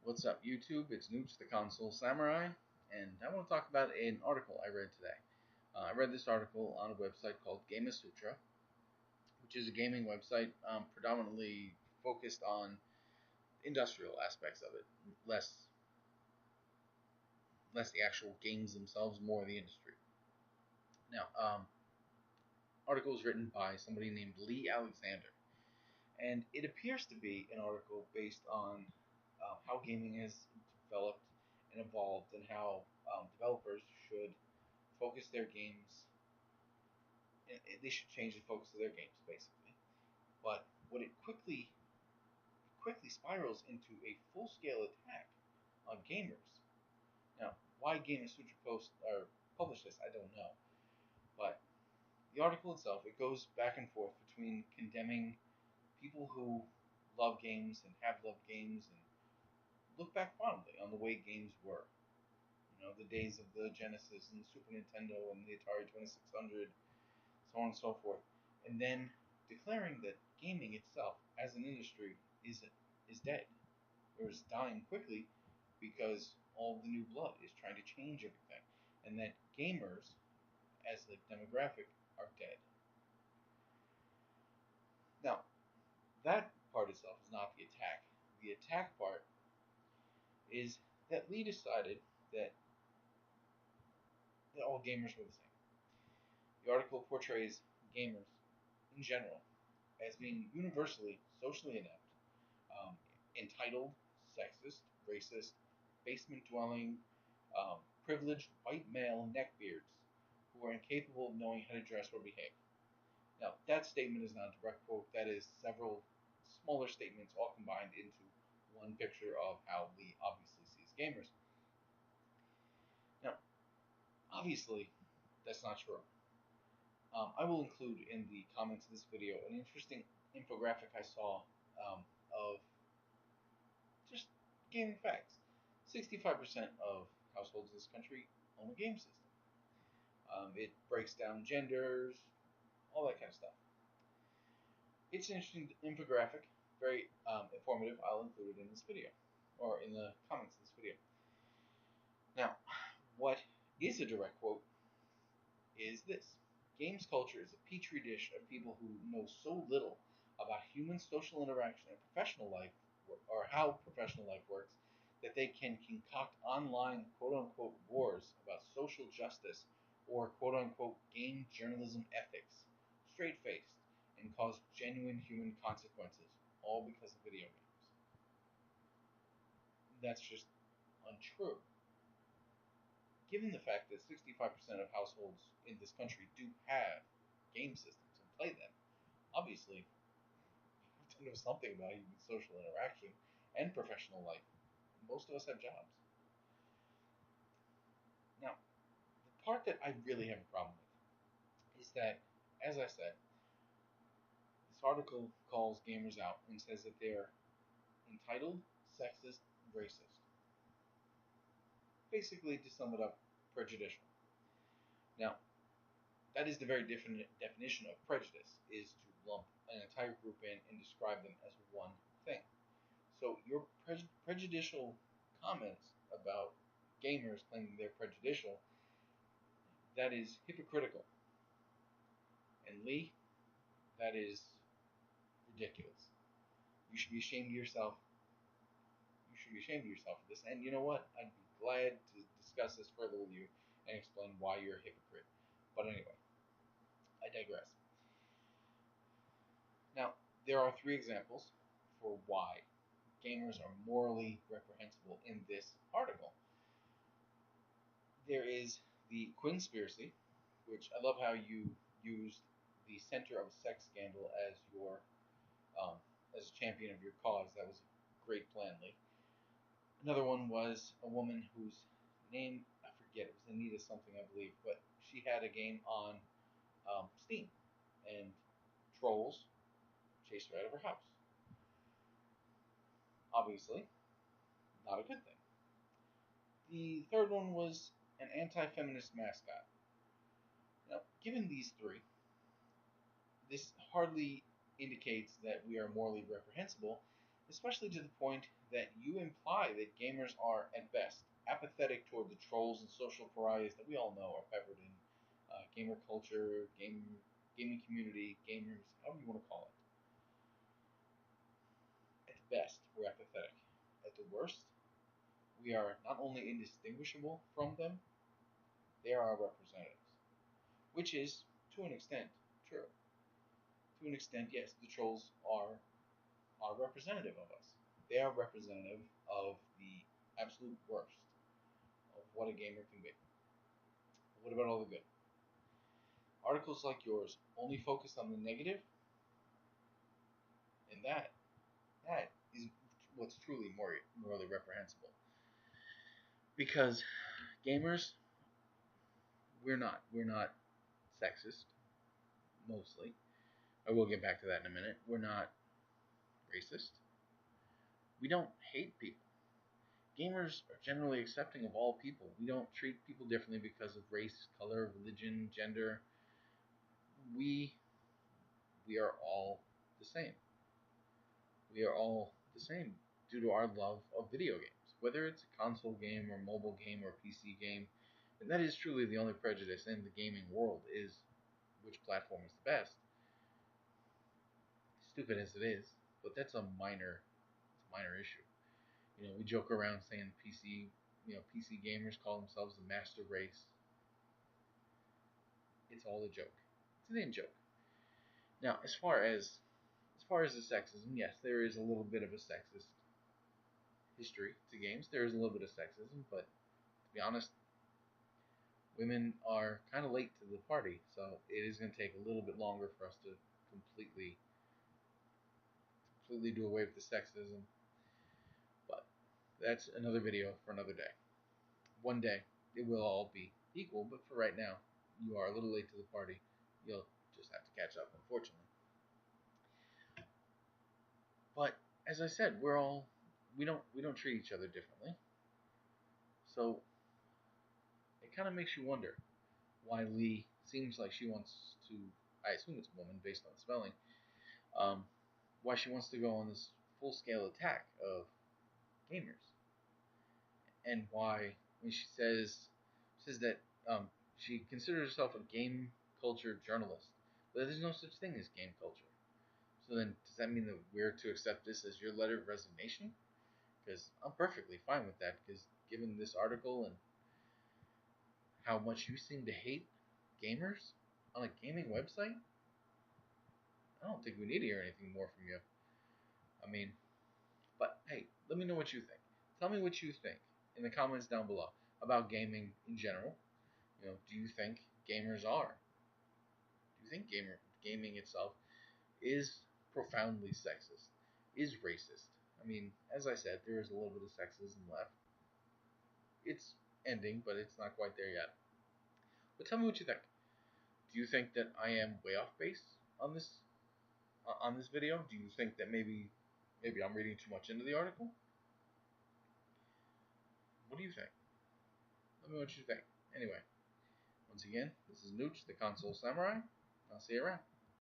What's up, YouTube? It's Nooch the Console Samurai, and I want to talk about an article I read today. I read this article on a website called GamaSutra, which is a gaming website predominantly focused on industrial aspects of it, less the actual games themselves, more the industry. Now, article was written by somebody named Lee Alexander, and it appears to be an article based on how gaming has developed and evolved, and how developers should focus their games. They should change the focus of their games, basically. But what it quickly spirals into a full-scale attack on gamers. Now, why GamaSutra post or publish this, I don't know. But the article itself, it goes back and forth between condemning people who love games and have loved games and look back fondly on the way games were. The days of the Genesis and the Super Nintendo and the Atari 2600, so on and so forth. And then declaring that gaming itself as an industry is dead, or is dying quickly because all the new blood is trying to change everything. And that gamers, as a demographic, are dead. Now, that part itself is not the attack. The attack part is that Lee decided that all gamers were the same. The article portrays gamers in general as being universally socially inept, entitled, sexist, racist, basement dwelling, privileged white male neckbeards who are incapable of knowing how to dress or behave. Now, that statement is not a direct quote. That is several smaller statements all combined into one picture of how Lee obviously sees gamers. Now, obviously, that's not true. I will include in the comments of this video an interesting infographic I saw of just gaming facts. 65% of households in this country own a game system. It breaks down genders, all that kind of stuff. It's an interesting infographic, very informative. I'll include it in this video, or in the comments of this video. Now, what is a direct quote is this. Games culture is a petri dish of people who know so little about human social interaction and professional life, or how professional life works, that they can concoct online quote-unquote wars about social justice or quote-unquote game journalism ethics, straight-faced, and cause genuine human consequences, all because of video games. That's just untrue. Given the fact that 65% of households in this country do have game systems and play them, obviously you have to know something about human social interaction and professional life. Most of us have jobs. Now, the part that I really have a problem with is that, as I said, this article calls gamers out and says that they're entitled, sexist, racist. Basically, to sum it up, prejudicial. Now, that is the very definition of prejudice, is to lump an entire group in and describe them as one thing. So your prejudicial comments about gamers claiming they're prejudicial, that is hypocritical. And Lee, that is ridiculous. You should be ashamed of yourself. You should be ashamed of yourself for this. And you know what? I'd be glad to discuss this further with you and explain why you're a hypocrite. But anyway, I digress. Now, there are 3 examples for why gamers are morally reprehensible in this article. There is the Quinspiracy, which I love how you used the center of a sex scandal as your as a champion of your cause. That was a great plan, Lee. Another one was a woman whose name, I forget, it was Anita something, I believe, but she had a game on Steam, and trolls chased her out of her house. Obviously, not a good thing. The third one was an anti-feminist mascot. Now, given these 3, this hardly indicates that we are morally reprehensible, especially to the point that you imply that gamers are, at best, apathetic toward the trolls and social pariahs that we all know are peppered in gamer culture, gaming community, gamers, however you want to call it. At the best, we're apathetic. At the worst, we are not only indistinguishable from them, they are our representatives. Which is, to an extent, true. To an extent, yes, the trolls are representative of us. They are representative of the absolute worst of what a gamer can be. But what about all the good? Articles like yours only focus on the negative, and that is what's truly morally reprehensible. Because gamers, we're not sexist mostly. I will get back to that in a minute. We're not racist. We don't hate people. Gamers are generally accepting of all people. We don't treat people differently because of race, color, religion, gender. We we are all the same. We are all the same due to our love of video games, whether it's a console game or mobile game or PC game. And that is truly the only prejudice in the gaming world is which platform is the best. Stupid as it is, but that's a minor issue. We joke around saying PC gamers call themselves the master race. It's all a joke. It's an in joke. Now, as far as the sexism, yes, there is a little bit of a sexist history to games. There is a little bit of sexism, but to be honest, women are kind of late to the party, so it is going to take a little bit longer for us to completely do away with the sexism. But that's another video for another day. One day it will all be equal, but for right now, you are a little late to the party. You'll just have to catch up, unfortunately. But as I said, we don't treat each other differently. So it kind of makes you wonder why Lee seems like she wants to. I assume it's a woman based on the spelling. Um, why she wants to go on this full-scale attack of gamers, and why when she says that she considers herself a game culture journalist, but there's no such thing as game culture. So then, does that mean that we're to accept this as your letter of resignation? Because I'm perfectly fine with that. Because given this article and how much you seem to hate gamers on a gaming website, I don't think we need to hear anything more from you. I mean, but hey, let me know what you think. Tell me what you think in the comments down below about gaming in general. Do you think gamers are? Do you think gaming itself is profoundly sexist? Is racist? I mean, as I said, there is a little bit of sexism left. It's ending, but it's not quite there yet. But tell me what you think. Do you think that I am way off base on this video? Do you think that maybe I'm reading too much into the article? What do you think? Let me know what you think. Anyway, once again, this is Nooch, the Console Samurai. I'll see you around.